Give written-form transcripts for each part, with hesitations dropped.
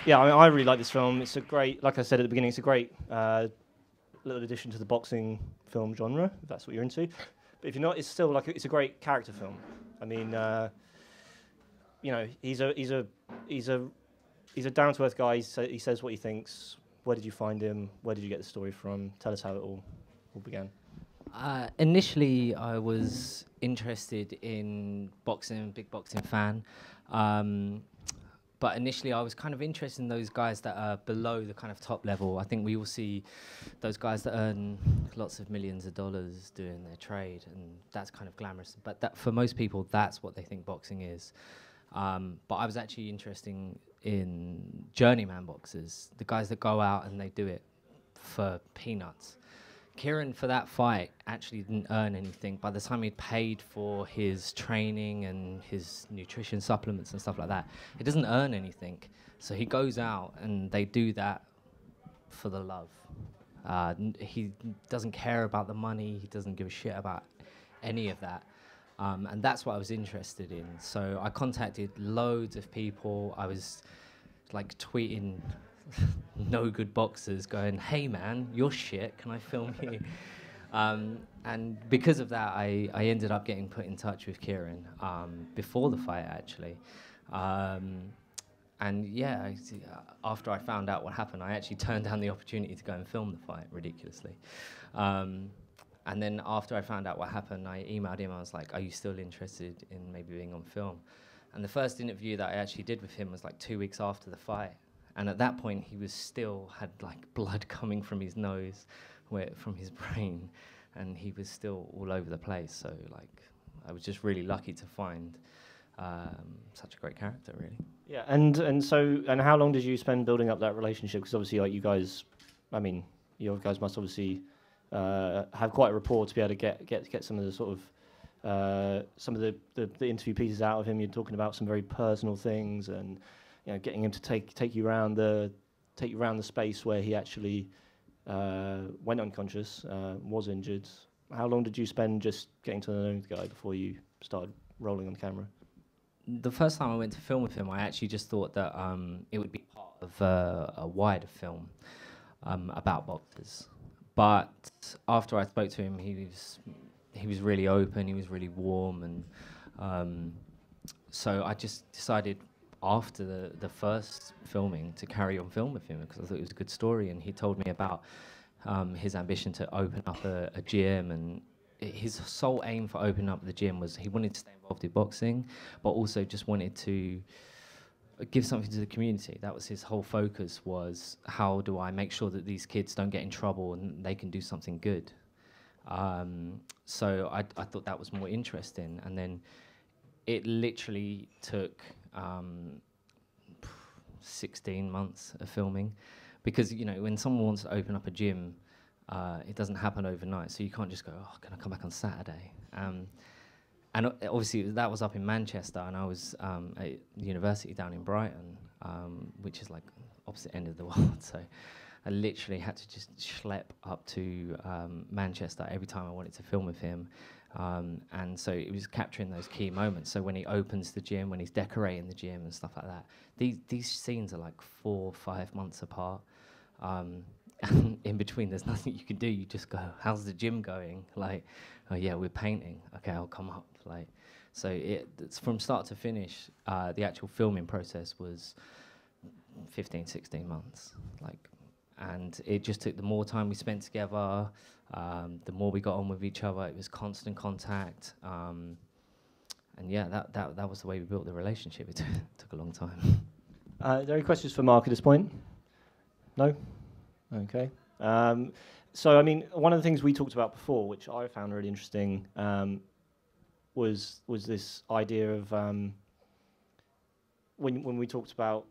Yeah, I really like this film. It's a great, like I said at the beginning, it's a great little addition to the boxing film genre, if that's what you're into. But if you're not, it's still like it's a great character film. I mean, he's a he's a down to earth guy. He says what he thinks. Where did you find him? Where did you get the story from? Tell us how it all began. Initially, I was interested in boxing, big boxing fan. Um, but initially, I was kind of interested in those guys that are below the kind of top level. I think we all see those guys that earn lots of millions of dollars doing their trade, and that's kind of glamorous. But that, for most people, that's what they think boxing is. But I was actually interested in journeyman boxers, the guys that go out and they do it for peanuts. Kieran, for that fight, actually didn't earn anything. By the time he'd paid for his training and his nutrition supplements and stuff like that, he doesn't earn anything. So he goes out and they do that for the love. He doesn't care about the money. He doesn't give a shit about any of that. And that's what I was interested in. So I contacted loads of people. I was like tweeting no good boxers going, hey man, you're shit, can I film you? And because of that, I ended up getting put in touch with Kieran before the fight, actually. And yeah, after I found out what happened, I actually turned down the opportunity to go and film the fight, ridiculously. And then after I found out what happened, I emailed him. I was like, are you still interested in maybe being on film? And the first interview that I actually did with him was like 2 weeks after the fight. And at that point, he was still had like blood coming from his nose, from his brain, and he was still all over the place. So like, I was just really lucky to find such a great character, really. Yeah, and how long did you spend building up that relationship? Because obviously, like you guys, I mean, you guys must obviously have quite a rapport to be able to get some of the sort of some of the interview pieces out of him. You're talking about some very personal things, and getting him to take you around the space where he actually went unconscious, was injured. How long did you spend just getting to know the guy before you started rolling on camera? The first time I went to film with him, I actually just thought that it would be part of a wider film about boxers. But after I spoke to him, he was really open, he was really warm, and so I just decided after the first filming to carry on film with him because I thought it was a good story, and he told me about his ambition to open up a gym, and his sole aim for opening up the gym was he wanted to stay involved in boxing, but also just wanted to give something to the community. That was his whole focus, was how do I make sure that these kids don't get in trouble and they can do something good. So I thought that was more interesting, and then it literally took 16 months of filming, because when someone wants to open up a gym, it doesn't happen overnight, so you can't just go, oh, can I come back on Saturday? And obviously that was up in Manchester, and I was at university down in Brighton, which is like opposite end of the world, so I literally had to just schlep up to Manchester every time I wanted to film with him. And so it was capturing those key moments. So when he opens the gym, when he's decorating the gym and stuff like that, these scenes are like 4 or 5 months apart. And in between, there's nothing you can do. You just go, how's the gym going? Like, oh yeah, we're painting. Okay, I'll come up. Like, so it's from start to finish. The actual filming process was 15, 16 months. Like, and it just took the more time we spent together, the more we got on with each other. It was constant contact, and yeah, that was the way we built the relationship. It took a long time. Are there any questions for Mark at this point? No? Okay. So, I mean, one of the things we talked about before, which I found really interesting, was this idea of when we talked about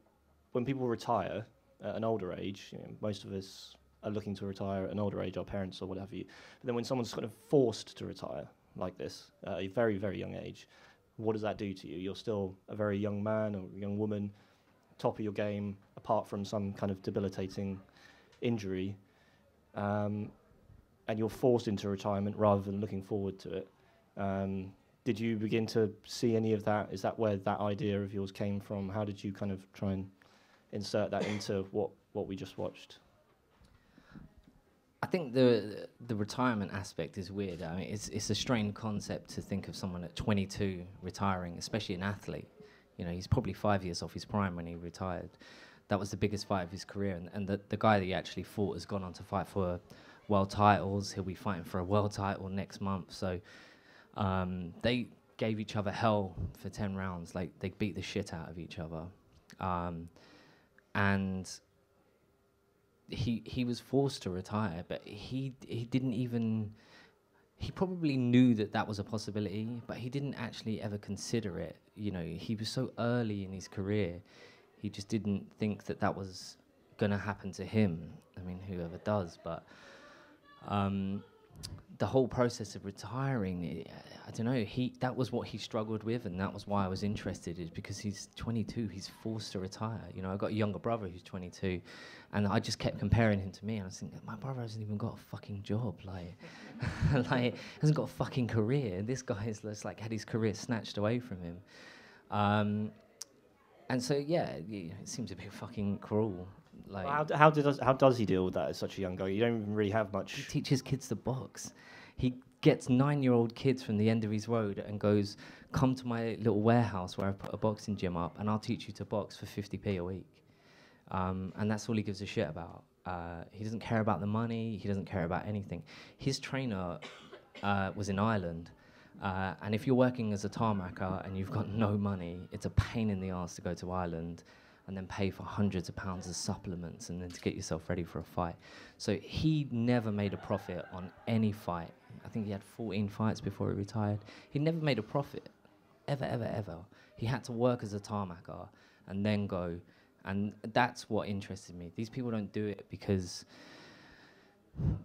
when people retire at an older age. Most of us are looking to retire at an older age, our parents or what have you. But then when someone's kind of forced to retire like this at a very, very young age, what does that do to you? You're still a very young man or young woman, top of your game, apart from some kind of debilitating injury, and you're forced into retirement rather than looking forward to it. Did you begin to see any of that? Is that where that idea of yours came from? How did you kind of try and insert that into what we just watched? I think the retirement aspect is weird. I mean, it's a strange concept to think of someone at 22 retiring, especially an athlete. You know, he's probably 5 years off his prime when he retired. That was the biggest fight of his career, and the guy that he actually fought has gone on to fight for world titles. He'll be fighting for a world title next month. So they gave each other hell for 10 rounds. Like, they beat the shit out of each other. And he was forced to retire, but he didn't even... He probably knew that was a possibility, but he didn't actually ever consider it. You know, he was so early in his career, he just didn't think that was going to happen to him. I mean, whoever does, but the whole process of retiring, I don't know, that was what he struggled with, and that was why I was interested, is because he's 22, he's forced to retire. You know, I've got a younger brother who's 22, and I just kept comparing him to me, and I was thinking, my brother hasn't even got a fucking job, like, like, hasn't got a fucking career. This guy has just, like, had his career snatched away from him. And so, yeah, it seems a bit fucking cruel. Like, Well, how does he deal with that as such a young guy? You don't even really have much. he teaches kids to box. He gets 9-year-old kids from the end of his road and goes, come to my little warehouse where I put a boxing gym up, and I'll teach you to box for 50p a week. And that's all he gives a shit about. He doesn't care about the money. He doesn't care about anything. His trainer was in Ireland. And if you're working as a tarmacker and you've got no money, it's a pain in the arse to go to Ireland and then pay for hundreds of pounds of supplements and then to get yourself ready for a fight. So he never made a profit on any fight. I think he had 14 fights before he retired. He never made a profit, ever, ever, ever. He had to work as a tarmacker and then go. And that's what interested me. These people don't do it because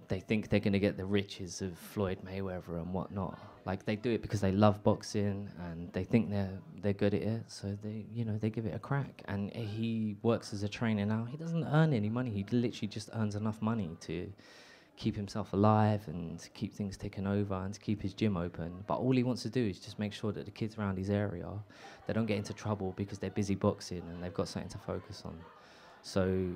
they think they're going to get the riches of Floyd Mayweather and whatnot. Like, they do it because they love boxing and they think they're good at it, so they give it a crack. And he works as a trainer now. He doesn't earn any money. He literally just earns enough money to keep himself alive and to keep things ticking over and to keep his gym open. But all he wants to do is just make sure that the kids around his area, they don't get into trouble because they're busy boxing and they've got something to focus on. So,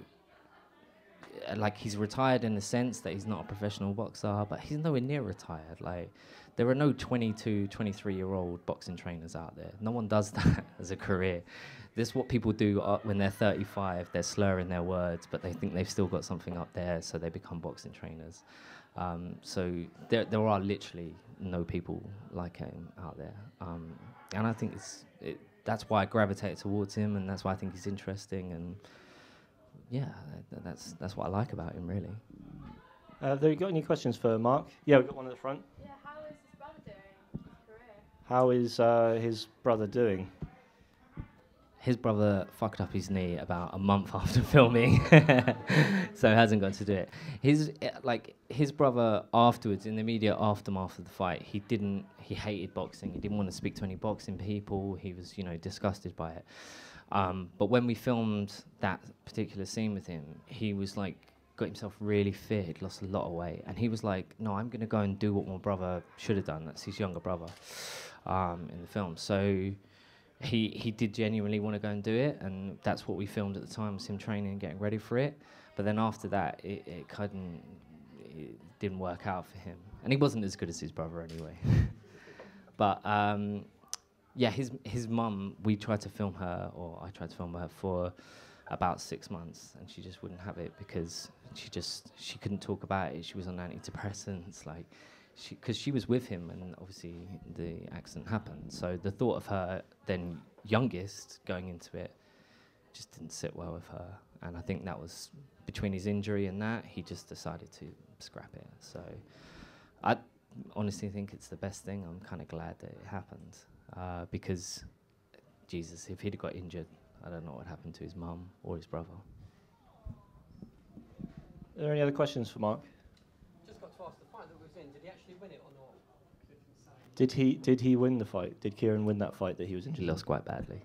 like, he's retired in the sense that he's not a professional boxer, but he's nowhere near retired. Like, there are no 22, 23-year-old boxing trainers out there. No one does that as a career. This is what people do when they're 35. They're slurring their words, but they think they've still got something up there, so they become boxing trainers. So there are literally no people like him out there. And I think that's why I gravitated towards him, and that's why I think he's interesting. And yeah, that's what I like about him, really. Have you got any questions for Mark? Yeah, we've got one at the front. Yeah, how is his brother doing in his career? How is his brother doing? His brother fucked up his knee about a month after filming, so hasn't got to do it. His brother afterwards, in the immediate aftermath of the fight, he hated boxing. He didn't want to speak to any boxing people. He was, disgusted by it. But when we filmed that particular scene with him, he was like, got himself really fit, he'd lost a lot of weight, and he was like, no, I'm going to go and do what my brother should have done. That's his younger brother in the film. So he did genuinely want to go and do it, and that's what we filmed at the time, was him training and getting ready for it. But then after that, it didn't work out for him. And he wasn't as good as his brother anyway. But yeah, his mum, we tried to film her, or I tried to film her for about 6 months, and she just wouldn't have it because she couldn't talk about it. She was on antidepressants, because she was with him, and obviously the accident happened. So the thought of her then youngest going into it just didn't sit well with her. And I think that was between his injury and that, he just decided to scrap it. So I honestly think it's the best thing. I'm kind of glad that it happened because, Jesus, if he'd have got injured, I don't know what happened to his mum or his brother. Are there any other questions for Mark? Just got to ask, the fight that was in, did he actually win it or not? Did he win the fight? Did Kieran win that fight that he was He injured? lost quite badly.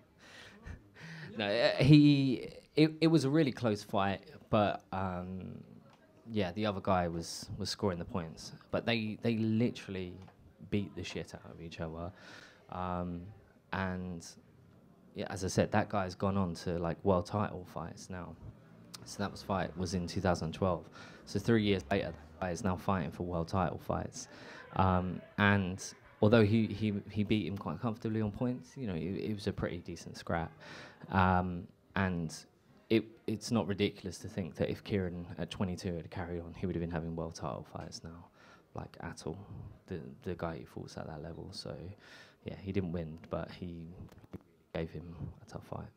No, it was a really close fight, but yeah, the other guy was scoring the points. But they literally beat the shit out of each other, and yeah, as I said, that guy's gone on to like world title fights now. So that was in 2012. So 3 years later, that guy is now fighting for world title fights. And although he beat him quite comfortably on points, you know, it was a pretty decent scrap. And it's not ridiculous to think that if Kieran at 22 had carried on, he would have been having world title fights now, like at all. The guy he fought at that level. So yeah, he didn't win, but he gave him a tough fight.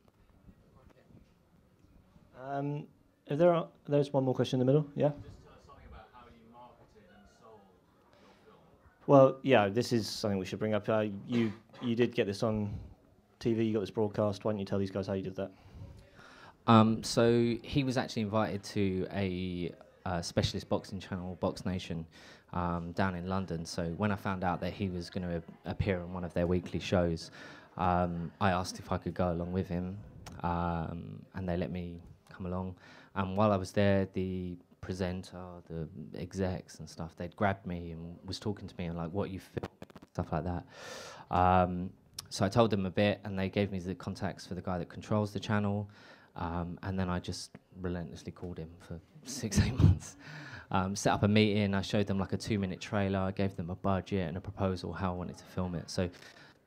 There's one more question in the middle. Yeah. Just tell us something about how you marketed and sold your film. Well, yeah, this is something we should bring up. You did get this on TV. You got this broadcast. Why don't you tell these guys how you did that? So he was actually invited to a specialist boxing channel, Box Nation, down in London. So when I found out that he was going to appear on one of their weekly shows, I asked if I could go along with him, and they let me come along. And while I was there, the presenter, the execs and stuff, they'd grabbed me and was talking to me and like, what you feel, stuff like that. So I told them a bit, and they gave me the contacts for the guy that controls the channel. And then I just relentlessly called him for 6-8 months. Set up a meeting, I showed them like a 2-minute trailer, I gave them a budget and a proposal how I wanted to film it. So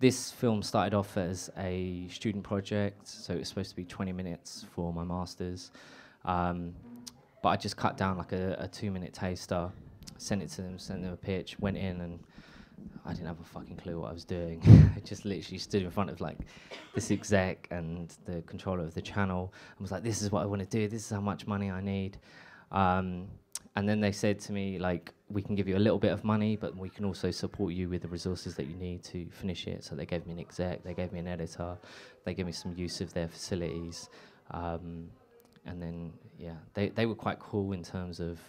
this film started off as a student project, so it was supposed to be 20 minutes for my masters. But I just cut down like a 2-minute taster, sent it to them, sent them a pitch, went in, and I didn't have a fucking clue what I was doing. I just literally stood in front of like this exec and the controller of the channel and was like, this is what I want to do, this is how much money I need. And then they said to me, like, we can give you a little bit of money, but we can also support you with the resources that you need to finish it. So they gave me an exec, they gave me an editor, they gave me some use of their facilities. And then, yeah, they were quite cool in terms of,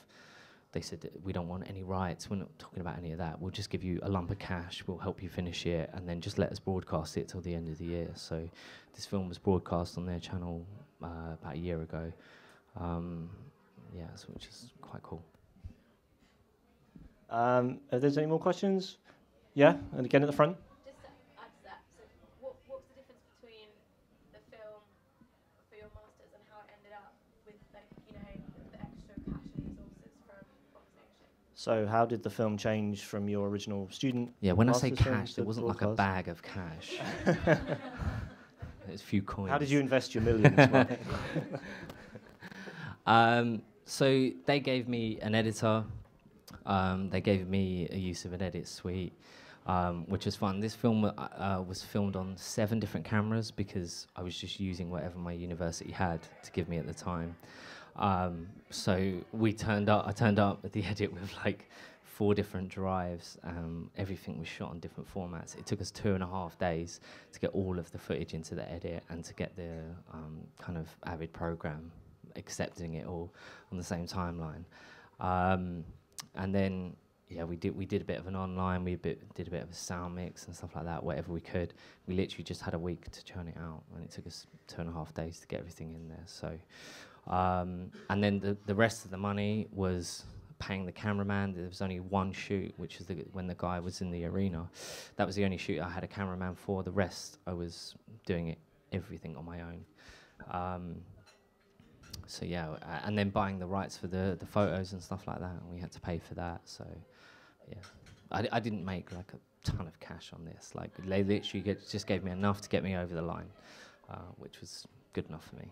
they said that we don't want any rights, we're not talking about any of that, we'll just give you a lump of cash, we'll help you finish it, and then just let us broadcast it till the end of the year. So this film was broadcast on their channel about a year ago. Yeah, so which is quite cool. If there's any more questions? Yeah, and again at the front. Just to add to that, so what was the difference between the film for your masters and how it ended up with, like, you know, the extra cash and resources from Box Nation? So how did the film change from your original student? Yeah, when I say masters film cash, to it wasn't like a broadcast? bag of cash. There's a few coins. How did you invest your millions, Mark? So they gave me an editor. They gave me a use of an edit suite, which was fun. This film was filmed on 7 different cameras because I was just using whatever my university had to give me at the time. So I turned up at the edit with like 4 different drives. Everything was shot on different formats. It took us 2.5 days to get all of the footage into the edit and to get the kind of Avid program accepting it all on the same timeline. And then, yeah, we did a bit of an online, did a bit of a sound mix and stuff like that, whatever we could. We literally just had a week to churn it out, and it took us 2.5 days to get everything in there. So, and then the rest of the money was paying the cameraman. There was only one shoot, which was when the guy was in the arena. That was the only shoot I had a cameraman for. The rest, I was doing everything on my own. So yeah, and then buying the rights for the photos and stuff like that, and we had to pay for that. So yeah, I didn't make like a ton of cash on this. Like they literally just gave me enough to get me over the line, which was good enough for me.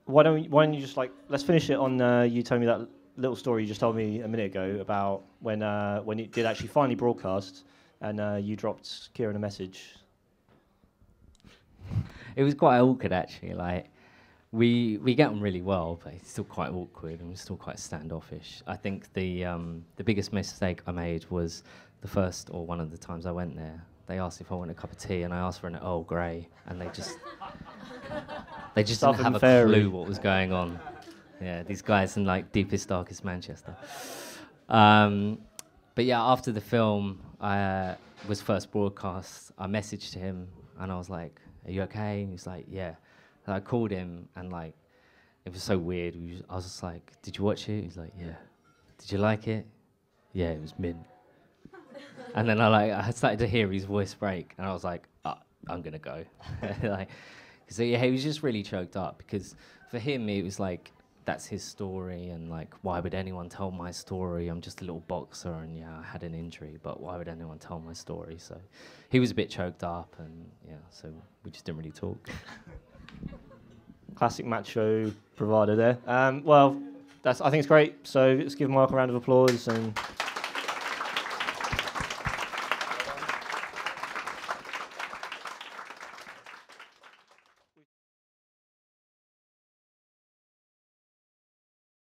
Why don't you just let's finish it on you telling me that little story you just told me a minute ago about when it did actually finally broadcast and you dropped Kieran a message. It was quite awkward actually. Like we get on really well, but it's still quite awkward and we're still quite standoffish. I think the biggest mistake I made was the first or one of the times I went there. They asked if I wanted a cup of tea, and I asked for an Earl Grey, and they just didn't have a clue what was going on. Yeah, these guys in like deepest, darkest Manchester. But yeah, after the film was first broadcast, I messaged him and I was like, "Are you okay?" And he was like, "Yeah." And I called him and like, it was so weird. I was just like, "Did you watch it?" He was like, "Yeah." "Did you like it?" "Yeah, it was mint." And then I started to hear his voice break, and I was like, I'm gonna go. Like, so yeah, he was just really choked up because for him it was like that's his story, and like why would anyone tell my story? I'm just a little boxer, and yeah, I had an injury, but why would anyone tell my story? So he was a bit choked up, and yeah, so we just didn't really talk. Classic macho provider there. Well, I think it's great. So let's give Mark a round of applause and.